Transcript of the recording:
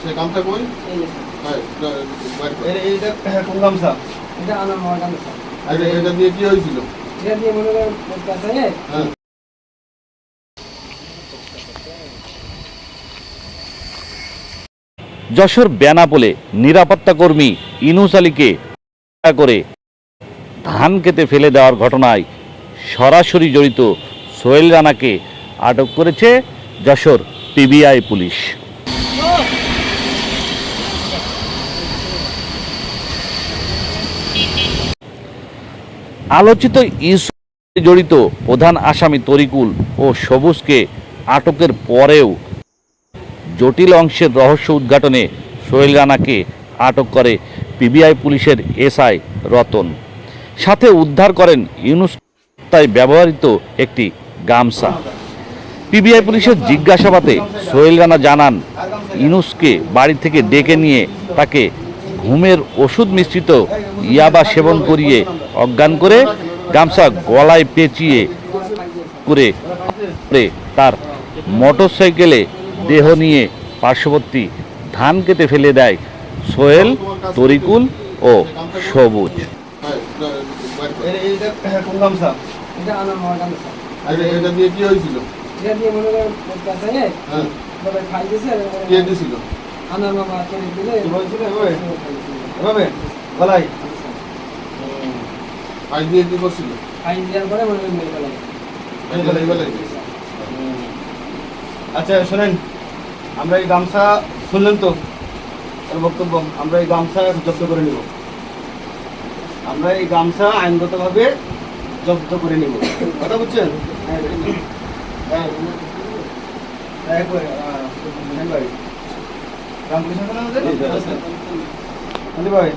সে গামছা কই? এই যে হ্যাঁ, এইটা কোন গামছা? এটা আমার মার গামছা। এটা দিয়ে কি হয়েছিল? এটা দিয়ে মনে করেন পেঁচাইয়ে হ্যাঁ। যশোর বেনাপোলে নিরাপত্তা কর্মী ইনুস আলীকে হত্যা করে ধান খেতে ফেলে দেওয়ার ঘটনায় সরাসরি জড়িত সোহেল রানাকে আটক করেছে যশোর পিবিআই পুলিশ। আলোচিত ইস্যু জড়িত প্রধান আসামি তরিকুল ও সবুজকে আটকের পরেও জটিল অংশের রহস্য উদ্ঘাটনে সোহেল রানাকে আটক করে পিবিআই পুলিশের এসআই রতন। সাথে উদ্ধার করেন ইউনুস তাই ব্যবহৃত একটি গামছা। পিবিআই পুলিশের জিজ্ঞাসাবাদে সোহেল রানা জানান, ইউনুসকে বাড়ি থেকে ডেকে নিয়ে তাকে ঘুমের ওষুধ মিশ্রিত ইয়াবা সেবন করিয়ে অজ্ঞান করে গামছা গলায় পেঁচিয়ে করে তার মোটরসাইকেলে দেহ নিয়ে পার্শ্ববর্তী ধান কেটে ফেলে দেয় সোহেল, তরিকুল ও সবুজ। এইটা কোন গামছা? এটা আমার মার গামছা। এটা দিয়ে কি হয়েছিল? এটা দিয়ে মনে করেন পেঁচাইয়ে হ্যাঁ। তবে খাই দিয়েছে কে দিছিল? আমার মামা তৈরি দিলে এভাবে গলায় আই দিয়ে কি করছিল? খাই দেওয়ার পরে মনে করেন মেরে ফেলা আচ্ছা শোনেন, আমরা এই গামছা শুনলেন তো তার বক্তব্য, আমরা এই গামছা জব্দ করে নিব। আমরা এই গামছা আইনগতভাবে জব্দ করে নিব, কথা বুঝছেন? রামকৃষ্ণ আছে না আমাদের? আলী ভাই